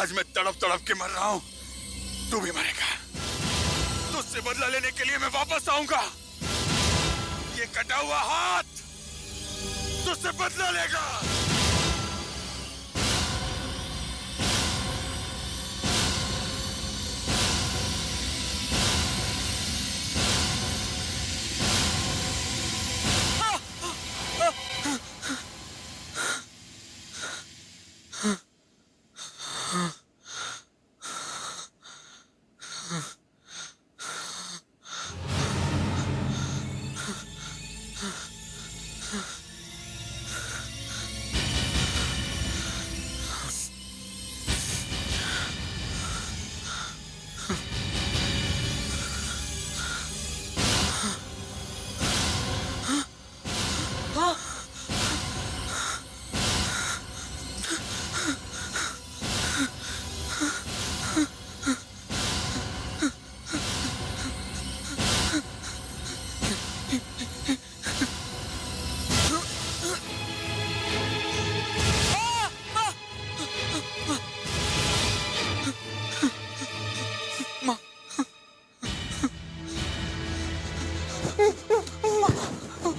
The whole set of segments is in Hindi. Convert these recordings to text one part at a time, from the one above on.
आज मैं तड़प तड़प के मर रहा हूँ, तू भी मरेगा। तुझसे बदला लेने के लिए मैं वापस आऊंगा। ये कटा हुआ हाथ तुझसे बदला लेगा।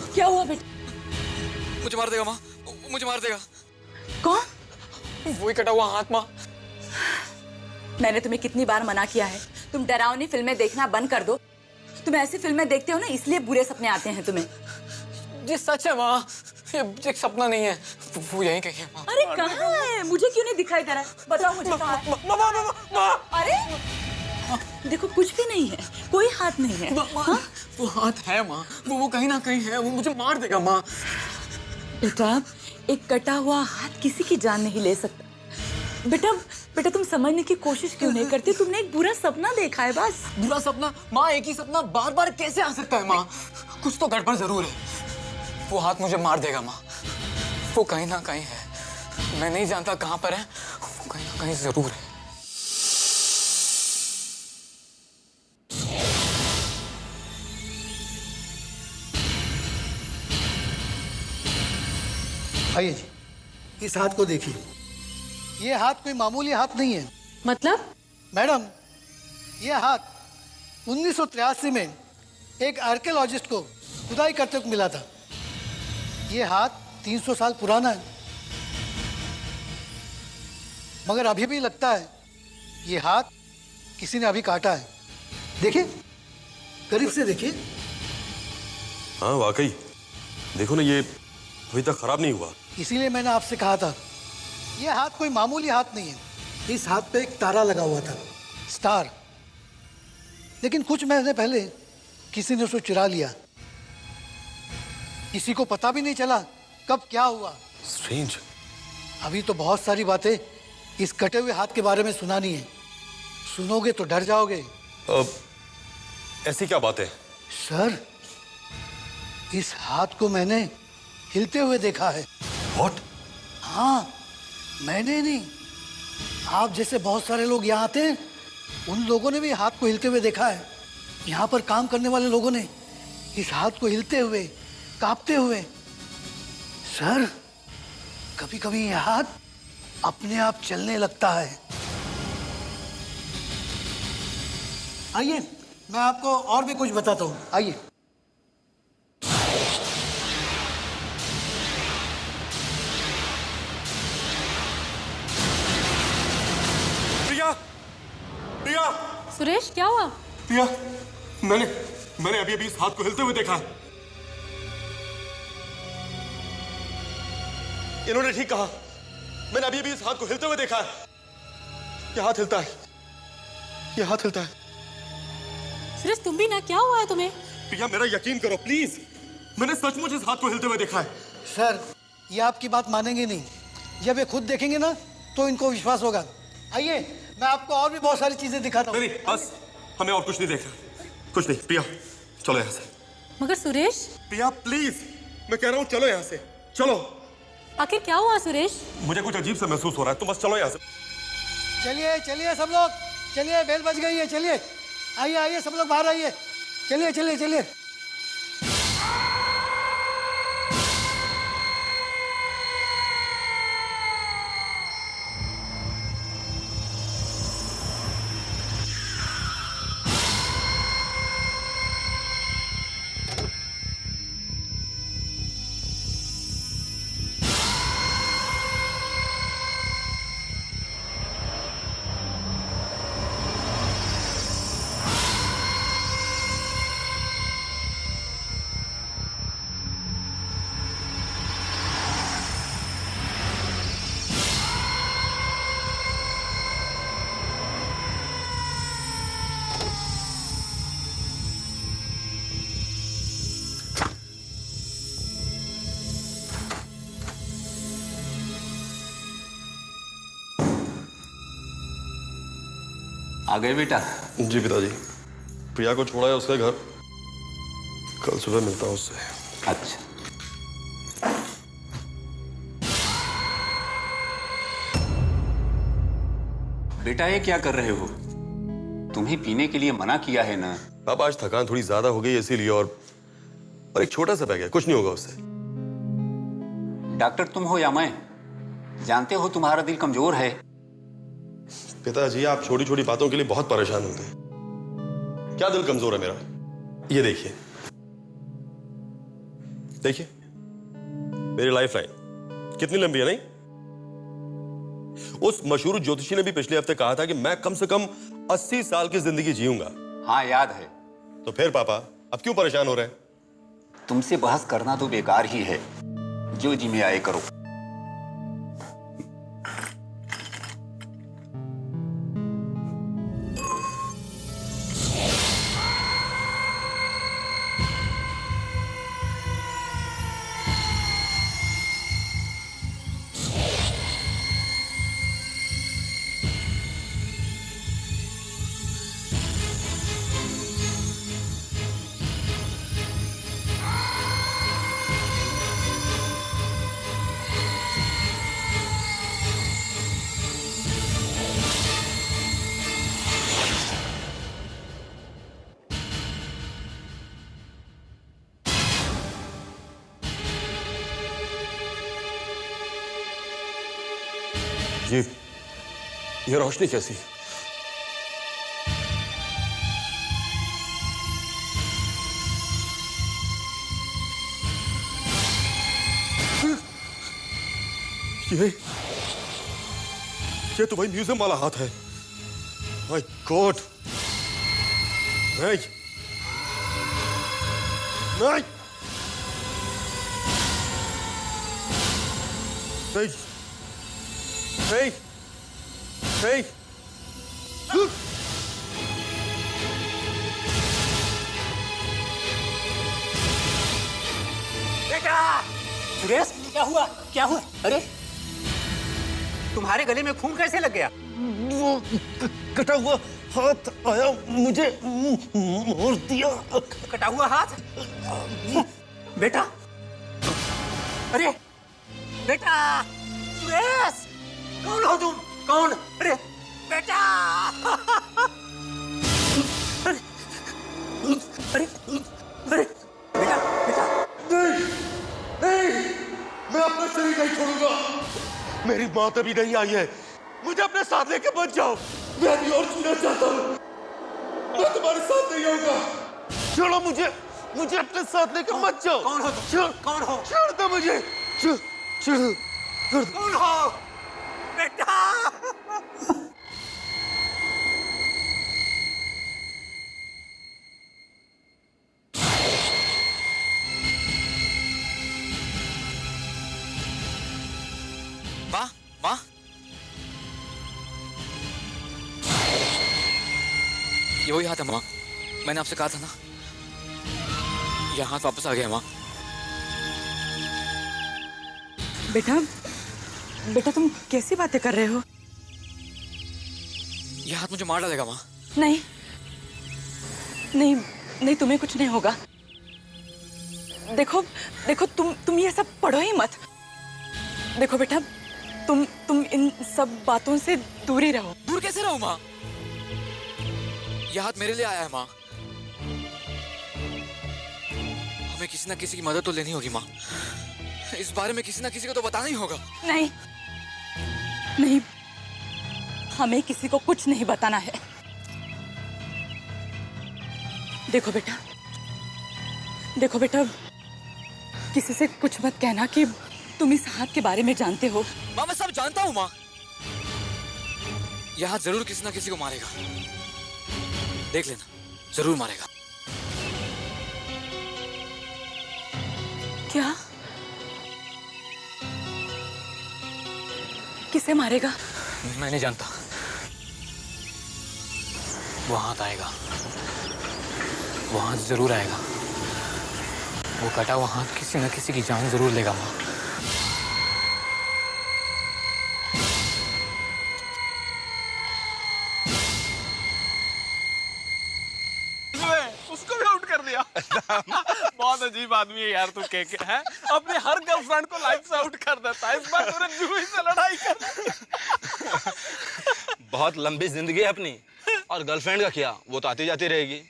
क्या हुआ बेटा? मुझे मार देगा माँ, मुझे मार देगा। कौन? वही कटा हुआ हाथ माँ। मैंने तुम्हें कितनी बार मना किया है, तुम डरावनी फिल्में देखना बंद कर दो। तुम ऐसी फिल्में देखते हो ना, इसलिए बुरे सपने आते हैं तुम्हें। ये सच है माँ, ये एक सपना नहीं है, वो यहीं कहीं है माँ। अरे कहाँ है? मुझे क्यों नहीं दिखाई दे रहा है? बताओ मुझे कहाँ है? अरे देखो, कुछ भी नहीं है, कोई हाथ नहीं है। वो हाथ है माँ, वो कहीं ना कहीं है, वो मुझे मार देगा माँ। बेटा, एक कटा हुआ हाथ किसी की जान नहीं ले सकता। बेटा बेटा, तुम समझने की कोशिश क्यों नहीं करती? तुमने एक बुरा सपना देखा है बस। बुरा सपना माँ? एक ही सपना बार बार कैसे आ सकता है माँ? कुछ तो गड़बड़ जरूर है। वो हाथ मुझे मार देगा माँ, वो कहीं ना कहीं है, मैं नहीं जानता कहाँ पर है, वो कहीं ना कहीं जरूर है। आइए जी, इस हाथ को देखिए। ये हाथ कोई मामूली हाथ नहीं है। मतलब? मैडम, ये हाथ 1983 में एक आर्कियोलॉजिस्ट को खुदाई करते वक्त मिला था। ये हाथ 300 साल पुराना है, मगर अभी भी लगता है ये हाथ किसी ने अभी काटा है। देखिए, करीब से देखिए। हाँ वाकई, देखो ना, ये अभी तक खराब नहीं हुआ। इसीलिए मैंने आपसे कहा था, ये हाथ कोई मामूली हाथ नहीं है। इस हाथ पे एक तारा लगा हुआ था, स्टार। लेकिन कुछ महीने पहले किसी ने उसे चुरा लिया। किसी को पता भी नहीं चला कब क्या हुआ। स्ट्रेंज। अभी तो बहुत सारी बातें इस कटे हुए हाथ के बारे में सुनानी है। सुनोगे तो डर जाओगे। ऐसी क्या बात है? सर, इस हाथ को मैंने हिलते हुए देखा है। What? हाँ, मैंने नहीं, आप जैसे बहुत सारे लोग यहाँ आते हैं, उन लोगों ने भी हाथ को हिलते हुए देखा है। यहाँ पर काम करने वाले लोगों ने इस हाथ को हिलते हुए, कांपते हुए। सर, कभी कभी ये हाथ अपने आप चलने लगता है। आइए, मैं आपको और भी कुछ बताता हूँ। आइए। प्रिया, प्रिया, सुरेश, क्या हुआ? प्रिया, मैंने अभी इस हाथ को हिलते हुए देखा। इन्होंने ठीक कहा, मैंने अभी इस हाथ को हिलते हुए देखा है। ये हाथ हिलता है, ये हाथ हिलता है। सुरेश, तुम भी ना, क्या हुआ है तुम्हें? प्रिया, मेरा यकीन करो प्लीज, मैंने सचमुच इस हाथ को हिलते हुए देखा है। सर, ये आपकी बात मानेंगे नहीं। जब ये खुद देखेंगे ना तो इनको विश्वास होगा। आइए, मैं आपको और भी बहुत सारी चीजें दिखाता हूँ। नहीं, बस, हमें और कुछ नहीं देखना, कुछ नहीं। प्रिया, चलो यहाँ से। मगर सुरेश, प्रिया प्लीज, मैं कह रहा हूँ चलो यहाँ से, चलो। आखिर क्या हुआ सुरेश? मुझे कुछ अजीब सा महसूस हो रहा है, तुम बस चलो यहाँ से। चलिए चलिए सब लोग, चलिए, बेल बज गई है। चलिए, आइए आइए, सब लोग बाहर आइए। चलिए चलिए चलिए। आ गए बेटा? जी पिताजी, प्रिया को छोड़ा है उसके घर, कल सुबह मिलता हूँ उससे। अच्छा। बेटा ये क्या कर रहे हो? तुम्हें पीने के लिए मना किया है ना? पापा आज थकान थोड़ी ज्यादा हो गई इसीलिए, और एक छोटा सा बैग है, कुछ नहीं होगा उससे। डॉक्टर तुम हो या मैं? जानते हो तुम्हारा दिल कमजोर है। पिताजी आप छोटी छोटी बातों के लिए बहुत परेशान होते हैं। क्या दिल कमजोर है मेरा? ये देखिए, देखिए मेरी लाइफ लाइन कितनी लंबी है, नहीं? उस मशहूर ज्योतिषी ने भी पिछले हफ्ते कहा था कि मैं कम से कम 80 साल की जिंदगी जीऊंगा। हाँ याद है। तो फिर पापा अब क्यों परेशान हो रहे हैं? तुमसे बहस करना तो बेकार ही है, जो जी में आए करो। ये रोशनी कैसी? ये तो भाई म्यूजियम वाला हाथ है। My God! नहीं नहीं नहीं नहीं नहीं। बेटा! सुरेश क्या हुआ? क्या हुआ? अरे तुम्हारे गले में खून कैसे लग गया? वो कटा हुआ हाथ आया, मुझे मार दिया। कटा हुआ हाथ? बेटा! अरे बेटा! सुरेश! कौन हो तुम? कौन? अरे बेटा! अरे अरे अरे बेटा! बेटा! नहीं नहीं, मैं अपना शरीर नहीं छोड़ूंगा। मेरी मौत अभी नहीं आई है, मुझे अपने साथ लेके मत जाओ। मैं अभी और जीना चाहता हूँ, मैं तुम्हारे साथ नहीं आऊंगा। छोड़ो मुझे, मुझे अपने साथ लेके मत जाओ। कौन हो तुम? छोड़, कौन हो? छोड़ दो मुझे। छोड़, छोड़, छोड़। कौन हो? बेटा! माँ, माँ, ये वही हाथ है माँ, मैंने आपसे कहा था ना, ये हाथ वापस आ गया माँ। बेटा, बेटा तुम कैसी बातें कर रहे हो? ये हाथ मुझे मार डालेगा माँ। नहीं नहीं नहीं, तुम्हें कुछ नहीं होगा। देखो देखो, तुम ये सब पढ़ो ही मत। देखो बेटा, तुम इन सब बातों से दूर ही रहो। दूर कैसे रहूं माँ? यह हाथ मेरे लिए आया है माँ, हमें किसी ना किसी की मदद तो लेनी होगी माँ। इस बारे में किसी ना किसी को तो बताना ही होगा। नहीं नहीं, हमें किसी को कुछ नहीं बताना है। देखो बेटा, देखो बेटा, किसी से कुछ मत कहना कि तुम इस हाथ के बारे में जानते हो। माँ मैं सब जानता हूँ माँ, यह हाथ जरूर किसी ना किसी को मारेगा, देख लेना, जरूर मारेगा। क्या? किसे मारेगा? मैं नहीं जानता, वो हाथ आएगा, वो हाथ जरूर आएगा। वो कटा हुआ हाथ किसी न किसी की जान जरूर लेगा माँ। उसको भी आउट कर दिया। बहुत अजीब आदमी है यार तू, केके है अपने हर गर्लफ्रेंड को लाइफ से आउट कर देता है। इस बार तूने जूही से लड़ाई कर। बहुत लंबी जिंदगी है अपनी, और गर्लफ्रेंड का क्या, वो तो आती जाती रहेगी।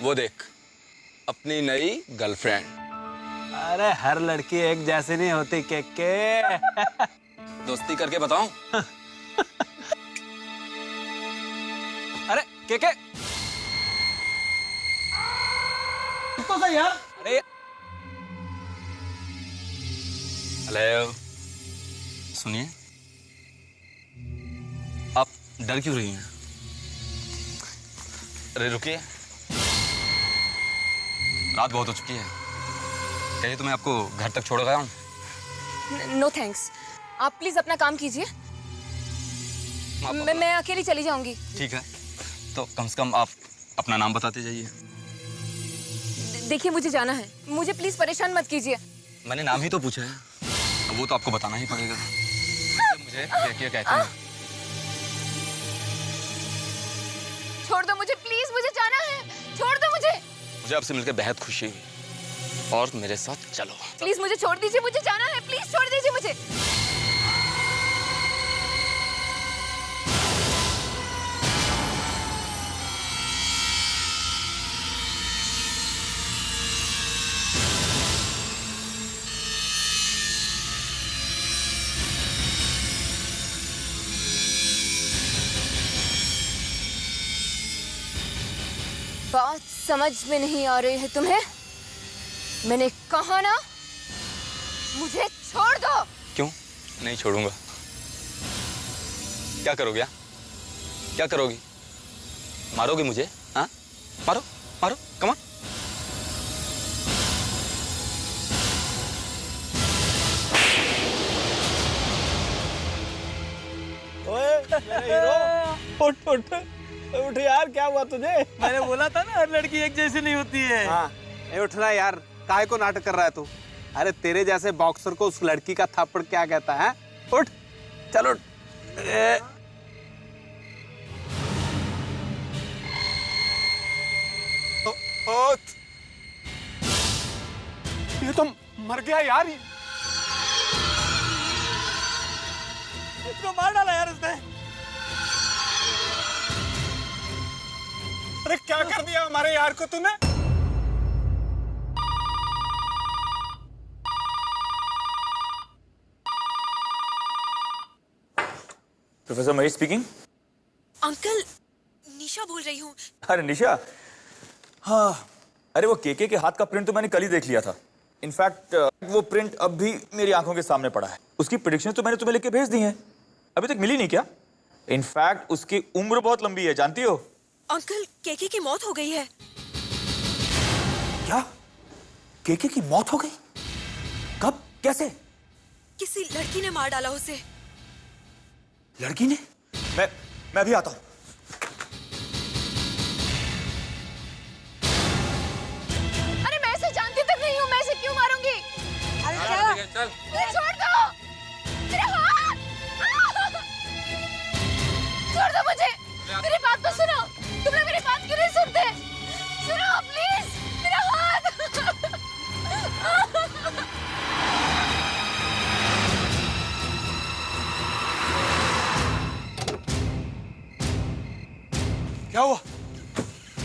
वो देख अपनी नई गर्लफ्रेंड। अरे हर लड़की एक जैसी नहीं होती केके। दोस्ती करके बताऊं? अरे केके तो सही यार। अरे हेलो, सुनिए, आप डर क्यों रही हैं? अरे रुकिए, रात बहुत हो चुकी है, कहिए तो मैं आपको घर तक छोड़ गया हूँ। नो थैंक्स, आप प्लीज अपना काम कीजिए। मैं अकेली चली जाऊंगी। ठीक है, तो कम से कम आप अपना नाम बताते जाइए। देखिए मुझे जाना है, मुझे प्लीज परेशान मत कीजिए। मैंने नाम ही तो पूछा है, अब वो तो आपको बताना ही पड़ेगा। मुझे क्या कहते हैं? छोड़ दो मुझे प्लीज, मुझे जाना है, छोड़ दो मुझे। मुझे आपसे मिलकर बेहद खुशी हुई, और मेरे साथ चलो। प्लीज मुझे छोड़ दीजिए, मुझे जाना है, प्लीज छोड़ दीजिए मुझे। बात समझ में नहीं आ रही है तुम्हें? मैंने कहा ना, मुझे छोड़ दो। क्यों नहीं छोड़ूंगा? क्या करोगे? क्या करोगी? मारोगे मुझे? हाँ, मारो मारो, कम ऑन। ओए मेरे हीरो, उठ उठ उठ यार, क्या हुआ तुझे? मैंने बोला था ना हर लड़की एक जैसी नहीं होती है। हाँ, उठना यार, काहे को नाटक कर रहा है तू? अरे तेरे जैसे बॉक्सर को उस लड़की का थप्पड़ क्या कहता है? उठ, चलो उठ। ये तो मर गया यार, इसको मार डाला यार इसने। अरे क्या कर दिया हमारे यार को तूने? Professor Mahesh speaking. अंकल, निशा बोल रही हूँ। अरे निशा, हाँ, अरे वो केके के हाथ का प्रिंट तो मैंने कल ही देख लिया था। इनफैक्ट वो प्रिंट अब भी मेरी आंखों के सामने पड़ा है। उसकी प्रेडिक्शन तो मैंने तुम्हें लिख के भेज दी हैं, अभी तक मिली नहीं क्या? इनफैक्ट उसकी उम्र बहुत लंबी है, जानती हो? अंकल, केके की मौत हो गई है। क्या? केके की मौत हो गई? कब? कैसे? किसी लड़की ने मार डाला उसे। लड़की ने? मैं भी आता हूं। अरे मैं इसे जानती तक नहीं हूँ, मैं इसे क्यों मारूंगी? चल। छोड़ दो मेरा हाथ। छोड़ दो मुझे, मेरी बात तो सुनो। तुम लोग मेरी बात क्यों नहीं सुनते? सुनो प्लीज, मेरा हाथ। क्या हुआ?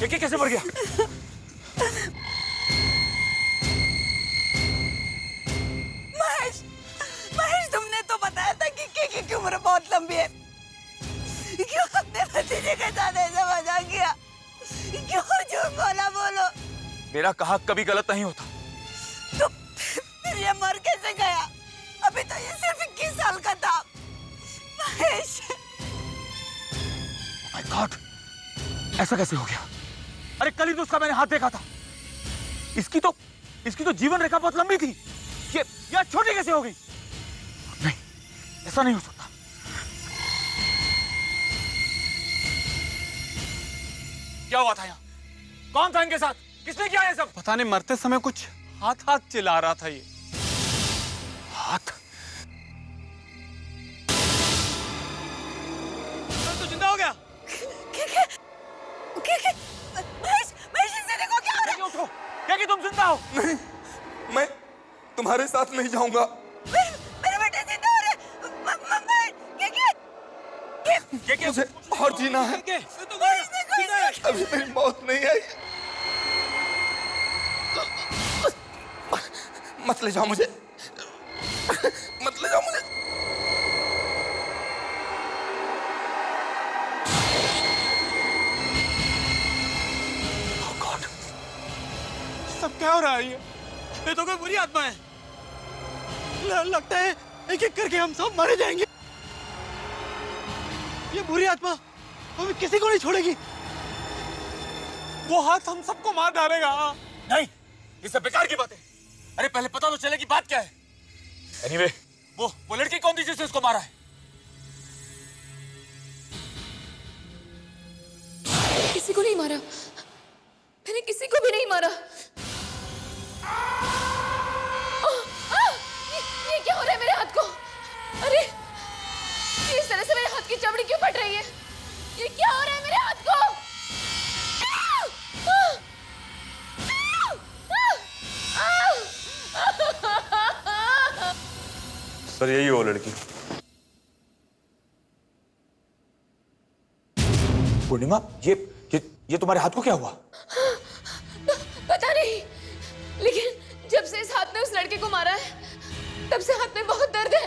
केके कैसे मर गया? महेश, तुमने तो बताया था कि केके की उम्र बहुत लंबी है। क्यों अपने भतीजे के साथ ऐसा मजाक किया? क्यों झूठ बोला? बोलो। मेरा कहा कभी गलत नहीं होता। तो फिर ये मर कैसे गया? अभी तो ये सिर्फ 21 साल का था। महेश, माय गॉड, ऐसा कैसे हो गया? अरे कल ही तो उसका मैंने हाथ देखा था। इसकी तो जीवन रेखा बहुत लंबी थी। ये छोटी कैसे हो गई? नहीं, ऐसा नहीं हो सकता। क्या हुआ था यहाँ? कौन था इनके साथ? किसने किया ये सब? पता नहीं, मरते समय कुछ हाथ चिल्ला रहा था ये। हाथ? तुम्हारे साथ नहीं जाऊंगा। मेरे बेटे जिंदा हो रहे। मुझे और जीना है। अभी मेरी मौत नहीं आई। मत ले जाओ मुझे, मत ले जाओ मुझे। Oh God, सब क्या हो रहा है? ये तो कोई बुरी आत्मा है। लगता है एक एक करके हम सब मारे जाएंगे। ये बुरी आत्मा हमें किसी को नहीं छोड़ेगी। वो हाथ हम सबको मार डालेगा। नहीं, ये सब बेकार की बात है। अरे पहले पता तो चले कि बात क्या है। Anyway, वो लड़की कौन थी जिसने उसको मारा है? किसी को नहीं मारा, मैंने किसी को भी नहीं मारा। ये क्या हो रहा है मेरे हाथ को? अरे इस तरह से मेरे हाथ की चमड़ी क्यों फट रही है? ये क्या हो रहा है मेरे हाथ को? सर यही हो लड़की। पूर्णिमा, ये तुम्हारे हाथ को क्या हुआ? पता नहीं, लेकिन जब से इस हाथ ने उस लड़के को मारा है तब से हाथ में बहुत दर्द है,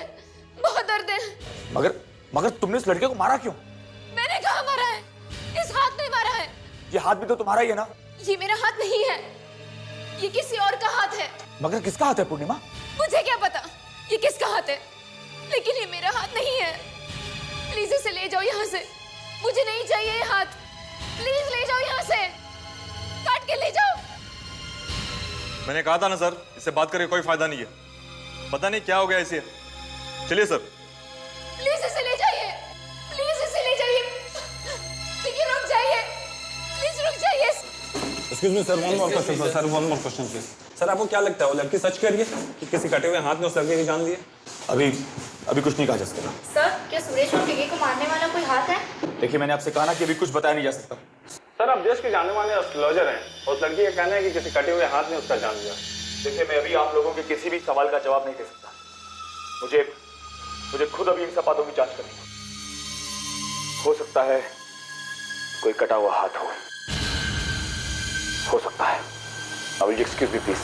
बहुत दर्द है। मगर तुमने उस लड़के को मारा क्यों? मैंने कहाँ मारा है? इस हाथ ने मारा है। ये हाथ भी तो तुम्हारा ही है ना? ये मेरा हाथ नहीं है, ये किसी और का हाथ है। मगर किसका हाथ है पूर्णिमा? मुझे क्या पता ये किसका हाथ है, लेकिन ये मेरा हाथ नहीं है। प्लीज इसे ले जाओ यहाँ से, मुझे नहीं चाहिए ये हाथ। प्लीज ले जाओ यहाँ से, काट के ले जाओ। मैंने कहा था ना सर, इससे बात करके कोई फायदा नहीं है। पता नहीं क्या हो गया इसे। चलिए सर। प्लीज इसे ले जाइए, प्लीज इसे ले जाइए। लेकिन रुक जाइए, प्लीज रुक जाइए। Excuse me sir, one more question sir, one more question please. Sir आपको क्या लगता है वो लड़की सच कह रही है कि किसी कटे हुए हाथ ने उस लड़के की जान ली है? अभी कुछ नहीं कहा जा सकता। सर, क्या सुरेश और केके को मारने वाला कोई हाथ है? देखिए मैंने आपसे कहा ना कि अभी कुछ बताया नहीं जा सकता। सर आप देश के जानने वाले एस्ट्रोलॉजर हैं, उस लड़की का कहना है कि किसी कटे हुए हाथ ने उसका जान लिया। देखिए मैं अभी आप लोगों के किसी भी सवाल का जवाब नहीं दे सकता। मुझे खुद अभी इन सब बातों की जांच करनी है। हो सकता है कोई कटा हुआ हाथ हो सकता है। अब एक्सक्यूज मी प्लीज।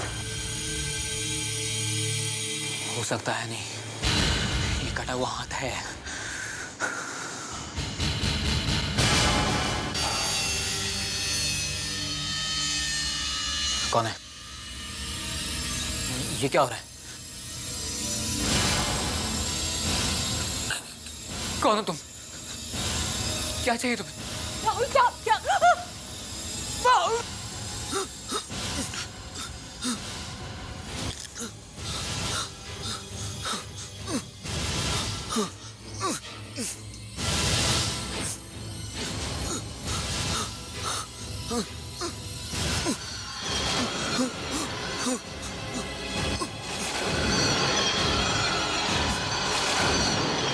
हो सकता है नहीं, ये कटा हुआ हाथ है। कौन है? ये क्या हो रहा है? कौन हो तुम? क्या चाहिए तुम्हें? राहुल, क्या राहुल!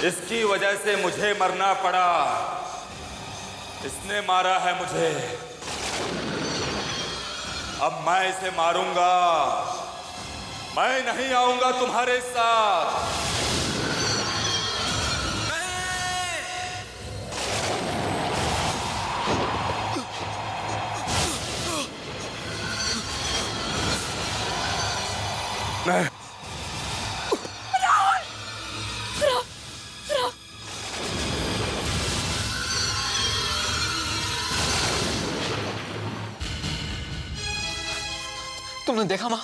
इसकी वजह से मुझे मरना पड़ा। इसने मारा है मुझे, अब मैं इसे मारूंगा। मैं नहीं आऊंगा तुम्हारे साथ। नहीं। तुमने देखा माँ,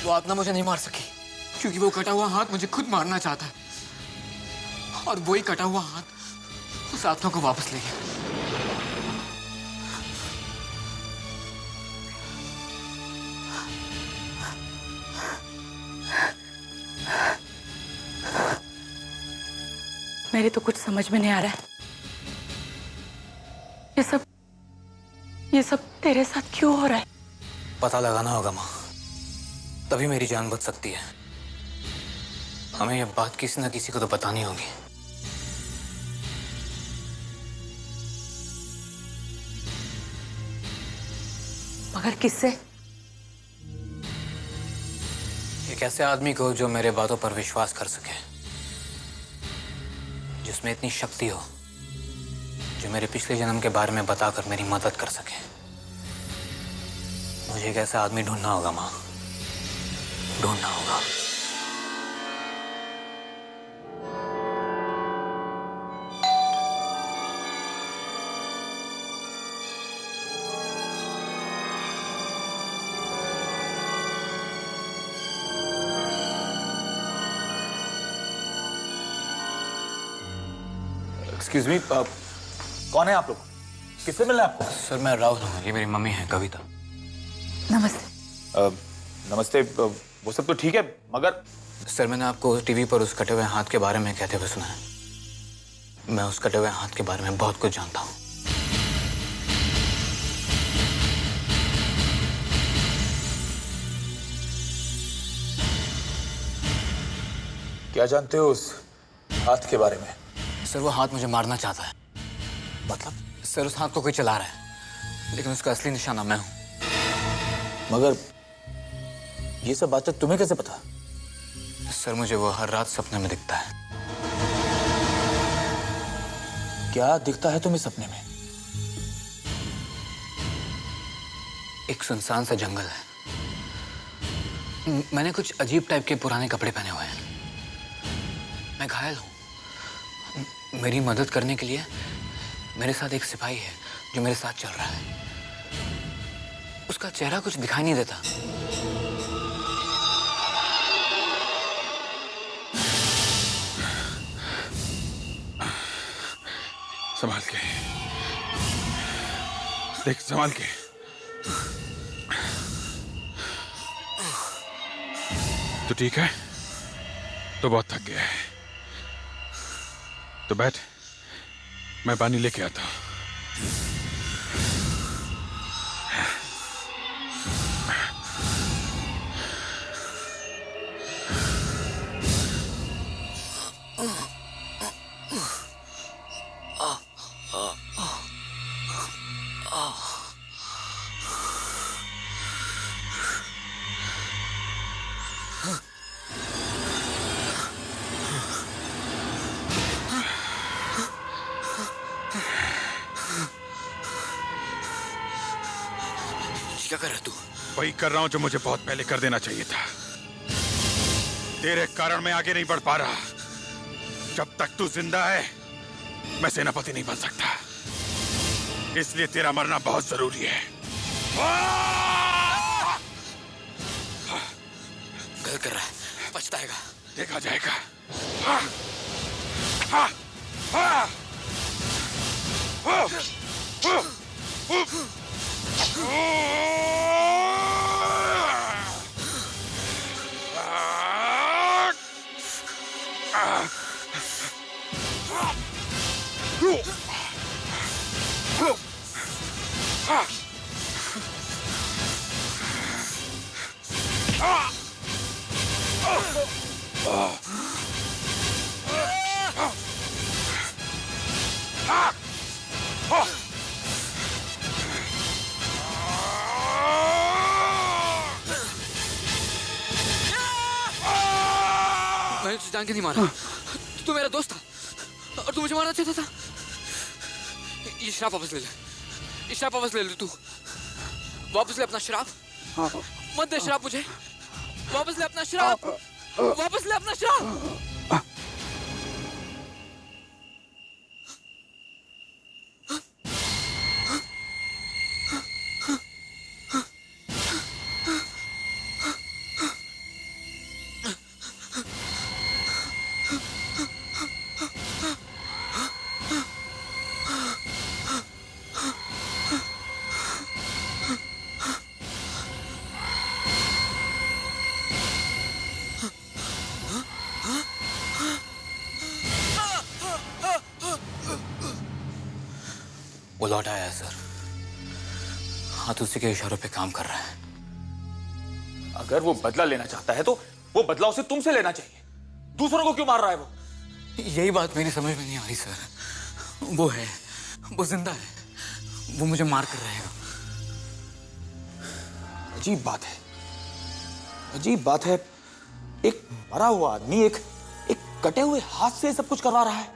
वो आत्मा मुझे नहीं मार सकी क्योंकि वो कटा हुआ हाथ मुझे खुद मारना चाहता है, और वही कटा हुआ हाथ उस आत्मा को वापस ले गया। मेरे तो कुछ समझ में नहीं आ रहा है। ये सब तेरे साथ क्यों हो रहा है? पता लगाना होगा माँ, तभी मेरी जान बच सकती है। हमें ये बात किसी न किसी को तो बतानी होगी। मगर किससे? एक ऐसे आदमी को जो मेरे बातों पर विश्वास कर सके, जिसमें इतनी शक्ति हो, जो मेरे पिछले जन्म के बारे में बताकर मेरी मदद कर सके। मुझे एक ऐसा आदमी ढूंढना होगा माँ, ढूंढना होगा। एक्सक्यूज मी, कौन है आप लोग? किससे मिलना है आपको? सर मैं राहुल हूँ, ये मेरी मम्मी है कविता। नमस्ते। नमस्ते। वो सब तो ठीक है, मगर सर मैंने आपको टीवी पर उस कटे हुए हाथ के बारे में कहते हुए सुना है। मैं उस कटे हुए हाथ के बारे में बहुत कुछ जानता हूँ। क्या जानते हो उस हाथ के बारे में? सर वो हाथ मुझे मारना चाहता है। मतलब? सर उस हाथ को कोई चला रहा है, लेकिन उसका असली निशाना मैं हूं। मगर ये सब बातें तुम्हें कैसे पता? सर मुझे वो हर रात सपने में दिखता है। क्या दिखता है तुम्हें सपने में? एक सुनसान सा जंगल है। मैंने कुछ अजीब टाइप के पुराने कपड़े पहने हुए हैं। मैं घायल हूं। मेरी मदद करने के लिए मेरे साथ एक सिपाही है जो मेरे साथ चल रहा है। उसका चेहरा कुछ दिखाई नहीं देता। संभाल के देख, संभाल के। तो ठीक है, तो बहुत थक गया है, तो बैठ, मैं पानी लेके आता हूं। क्या कर रहा तू? वही कर रहा हूं जो मुझे बहुत पहले कर देना चाहिए था। तेरे कारण मैं आगे नहीं बढ़ पा रहा। जब तक तू जिंदा है, मैं सेनापति नहीं बन सकता। इसलिए तेरा मरना बहुत जरूरी है। गलत कर रहा है, पछताएगा। देखा जाएगा। मैंने तुझे जान के नहीं मारा। तू मेरा दोस्त था और तू मुझे मारना चाहता था। ये शराब वापस ले ले, ये शराब वापस ले ले। तू वापस ले अपना शराब। मत दे शराब मुझे। वापस ले अपना शराब, वापस ले अपना शराब। वो लौट आया है सर। हाथ उसी के इशारों पे काम कर रहा है। अगर वो बदला लेना चाहता है तो वो बदला उसे तुमसे लेना चाहिए। दूसरों को क्यों मार रहा है वो? यही बात मेरी समझ में नहीं आ रही सर। वो है, वो जिंदा है, वो मुझे मार कर रहेगा। अजीब बात है, अजीब बात है। एक मरा हुआ आदमी एक कटे हुए हाथ से सब कुछ करवा रहा है।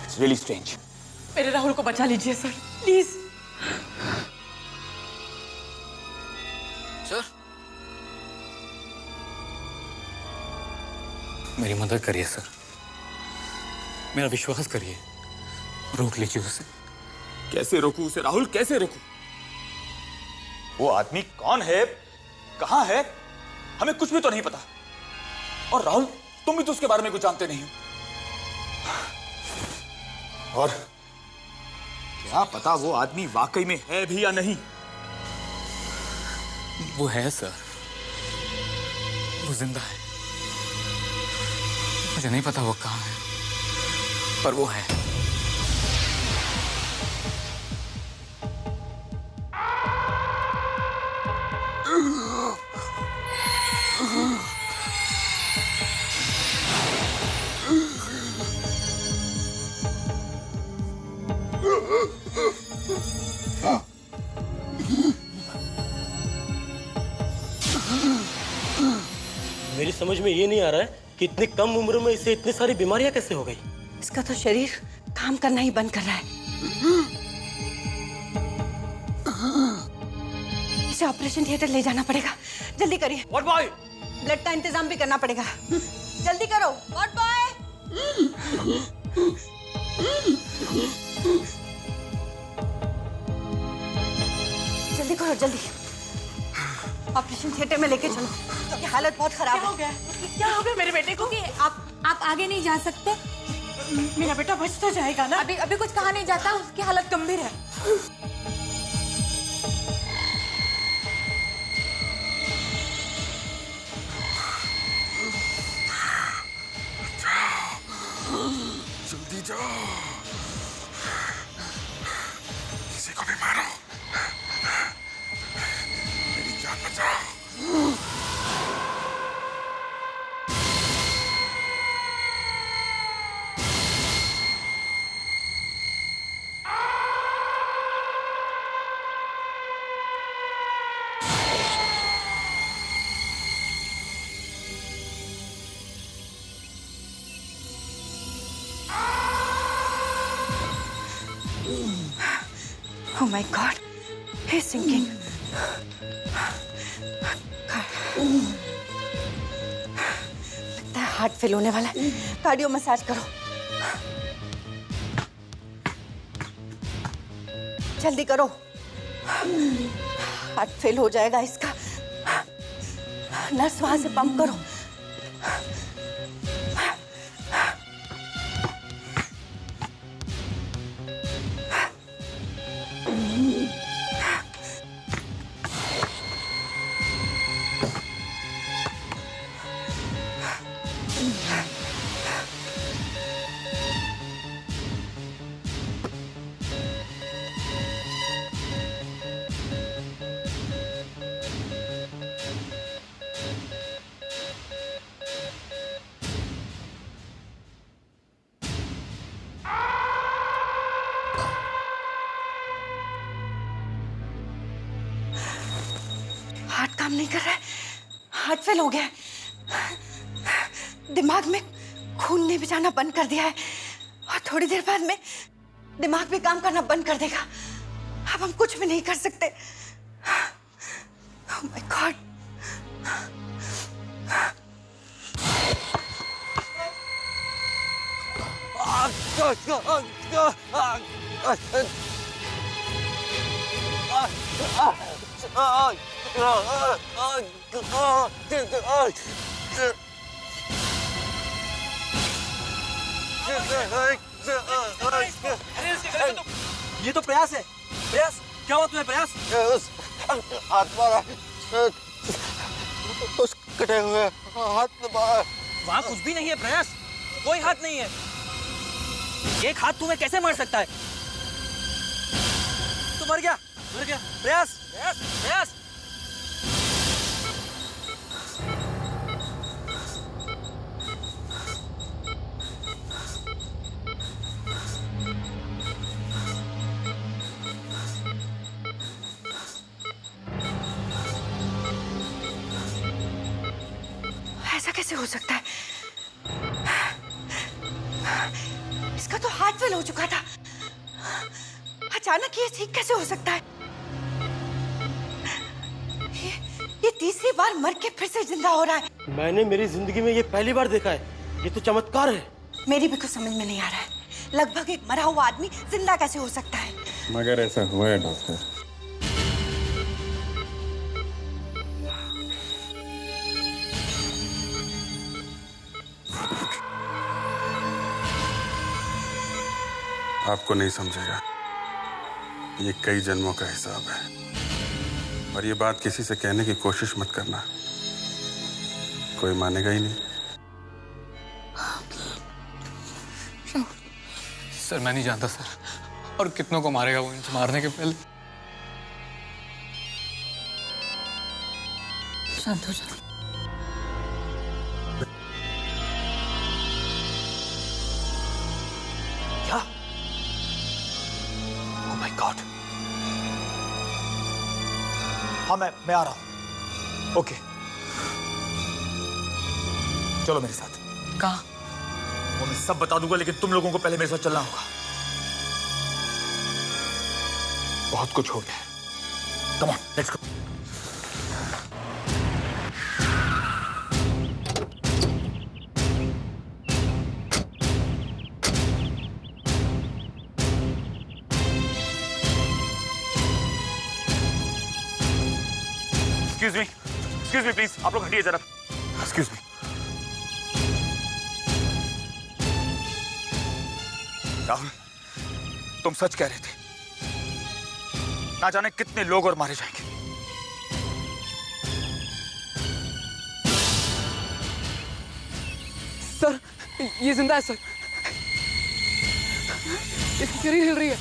It's really strange. मेरे राहुल को बचा लीजिए सर, प्लीज। सर, मेरी मदद करिए सर, मेरा विश्वास करिए, रोक लीजिए उसे। कैसे रोकूं उसे राहुल, कैसे रोकूं? वो आदमी कौन है, कहां है, हमें कुछ भी तो नहीं पता। और राहुल, तुम भी तो उसके बारे में कुछ जानते नहीं हो। और क्या पता वो आदमी वाकई में है भी या नहीं। वो है सर, वो जिंदा है। मुझे नहीं पता वो कहां है, पर वो है। मेरी समझ में ये नहीं आ रहा है कि इतनी कम उम्र में इसे इतनी सारी बीमारियां कैसे हो गई। इसका तो शरीर काम करना ही बंद कर रहा है। इसे ऑपरेशन थिएटर ले जाना पड़ेगा, जल्दी करिए। What boy? ब्लड का इंतजाम भी करना पड़ेगा, जल्दी करो। What boy? जल्दी करो, जल्दी। ऑपरेशन थिएटर में लेके चलो, उसकी हालत बहुत खराब हो गया। क्या हो गया मेरे बेटे को? आप आगे नहीं जा सकते। मेरा बेटा बच तो जाएगा ना? अभी कुछ कहा नहीं जाता, उसकी हालत गंभीर है। जल्दी जाओ, किसी को भी मारो, मेरी जान बचाओ। Oh my God, he's sinking. लगता है हार्ट फेल होने वाला है। कार्डियो मसाज करो, जल्दी करो। हार्ट फेल हो जाएगा इसका। नर्स वहां से पंप करो। हार्ट काम नहीं कर रहा है, हार्ट फेल हो गया है। दिमाग में खून ने भी जाना बंद कर दिया है और थोड़ी देर बाद में दिमाग भी काम करना बंद कर देगा। अब हम कुछ भी नहीं कर सकते। Oh my God. ये तो प्रयास है। प्रयास, क्या हुआ तुम्हें प्रयास? हाथ मारा, उस कटे हुए हाथ में मारा। वहाँ कुछ भी नहीं है प्रयास, कोई हाथ नहीं है। एक हाथ तुम्हें कैसे मार सकता है? तू मर गया, मर गया। प्रयास, प्रयास, प्रयास। ऐसा हो सकता है? इसका तो हार्ट फेल हो चुका था, अचानक ये ठीक कैसे हो सकता है? ये तीसरी बार मर के फिर से जिंदा हो रहा है। मैंने मेरी जिंदगी में ये पहली बार देखा है, ये तो चमत्कार है। मेरी भी कुछ समझ में नहीं आ रहा है, लगभग एक मरा हुआ आदमी जिंदा कैसे हो सकता है? मगर ऐसा हुआ है डॉक्टर। आपको नहीं समझेगा, ये कई जन्मों का हिसाब है। और ये बात किसी से कहने की कोशिश मत करना, कोई मानेगा ही नहीं। सर मैं नहीं जानता सर, और कितनों को मारेगा वो इनसे मारने के पहले। शांत हो जाओ। क्या? Oh my God! हाँ मैं आ रहा हूं। ओके, चलो मेरे साथ। कहाँ? वो मैं सब बता दूंगा, लेकिन तुम लोगों को पहले मेरे साथ चलना होगा। बहुत कुछ हो गया है। Come on, let's go. Excuse me please, आप लोग हटिए जरा। Excuse me. राहुल, तुम सच कह रहे थे। ना जाने कितने लोग और मारे जाएंगे। सर ये जिंदा है सर, इसकी शरीर हिल रही है।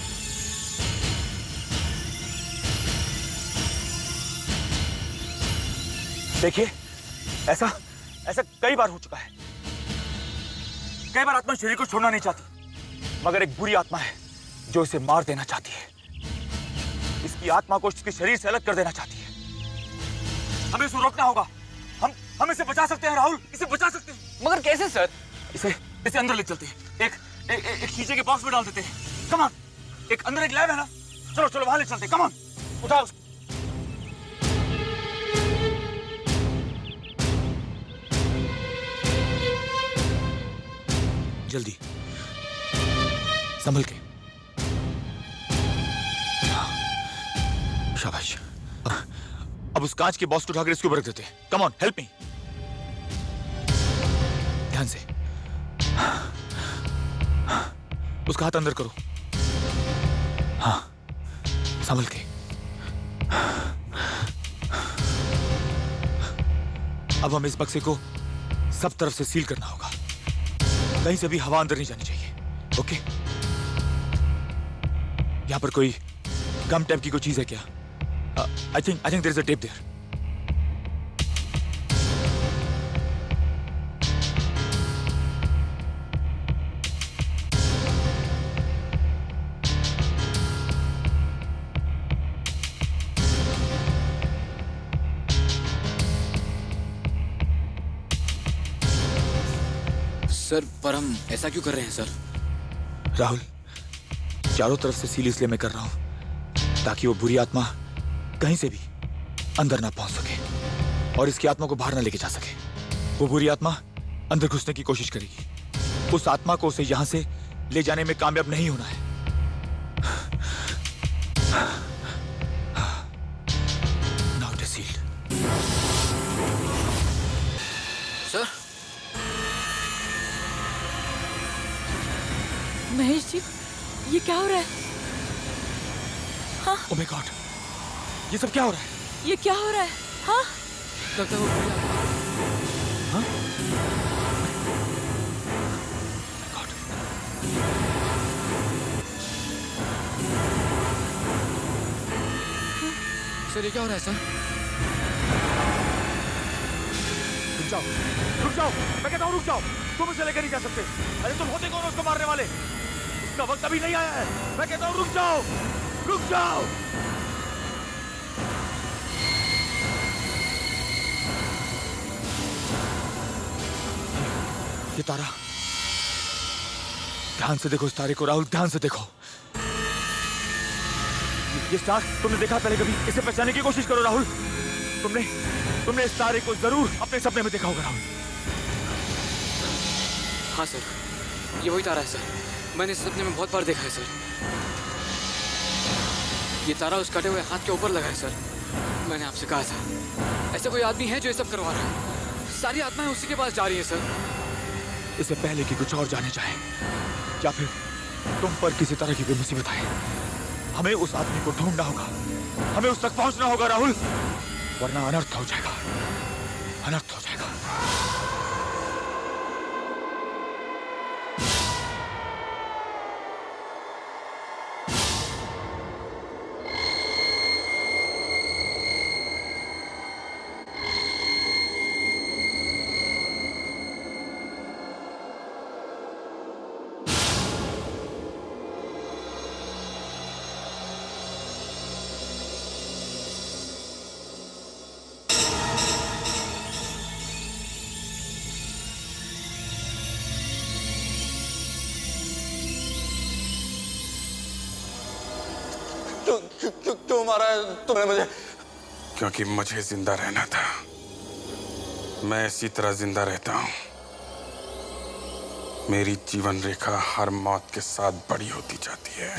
देखिए, ऐसा कई बार हो चुका है। कई बार आत्मा शरीर को छोड़ना नहीं चाहती, मगर एक बुरी आत्मा है जो इसे मार देना चाहती है। इसकी आत्मा को इसके शरीर से अलग कर देना चाहती है। हमें इसे रोकना होगा। हम इसे बचा सकते हैं राहुल, इसे बचा सकते हैं। मगर कैसे सर? इसे अंदर ले चलते हैं। एक शीशे के बॉक्स में डाल देते हैं। कम ऑन, एक अंदर एक लैब है ना, चलो वहां ले चलते हैं। कम ऑन, उठाओ उसको। जल्दी, संभल के। शाबाश। अब उस कांच के बॉक्स को उठाकर इसके ऊपर रख देते हैं। Come on, help me. ध्यान से। उसका हाथ अंदर करो। हाँ, संभल के। अब हमें इस बक्से को सब तरफ से सील करना होगा। कहीं से भी हवा अंदर नहीं जानी चाहिए। ओके? यहां पर कोई गम टाइप की कोई चीज है क्या? I think there is a tape there. Sir पर हम ऐसा क्यों कर रहे हैं सर? राहुल, चारों तरफ से सील इसलिए मैं कर रहा हूं ताकि वो बुरी आत्मा कहीं से भी अंदर ना पहुंच सके और इसकी आत्मा को बाहर ना लेके जा सके। वो बुरी आत्मा अंदर घुसने की कोशिश करेगी। उस आत्मा को उसे यहां से ले जाने में कामयाब नहीं होना है। Now it is sealed. Sir Mahesh ji, ये क्या हो रहा है? हाँ? ओह माय गॉड, ये सब क्या हो रहा है? ये क्या हो रहा है? हाँ? लगता है वो हाँ? सर ये क्या हो रहा है सर? रुक जाओ, मैं कहता हूँ रुक जाओ। तुम इसे लेकर नहीं जा सकते। अरे तुम होते कौन हो उसको मारने वाले? उसका वक्त अभी नहीं आया है। मैं कहता हूँ रुक जाओ, रुक जाओ। ये तारा, ध्यान से देखो इस तारे को राहुल, ध्यान से देखो। ये स्टार तुमने देखा पहले कभी? इसे पहचानने की कोशिश करो राहुल। तुमने इस तारे को जरूर अपने सपने में देखा होगा राहुल। हाँ सर, ये वही तारा है सर। मैंने इस सपने में बहुत बार देखा है सर। ये तारा उस कटे हुए हाथ के ऊपर लगा है सर। मैंने आपसे कहा था, ऐसा कोई आदमी है जो ये सब करवा रहा है। सारी आत्माएं उसी के पास जा रही है सर। इससे पहले कि कुछ और जाने चाहे या फिर तुम पर किसी तरह की कोई मुसीबत आए, हमें उस आदमी को ढूंढना होगा, हमें उस तक पहुंचना होगा राहुल, वरना अनर्थ हो जाएगा, अनर्थ हो जाएगा। क्यों मारा है तुमने मुझे? क्योंकि मुझे जिंदा रहना था। मैं इसी तरह जिंदा रहता हूं। मेरी जीवन रेखा हर मौत के साथ बड़ी होती जाती है।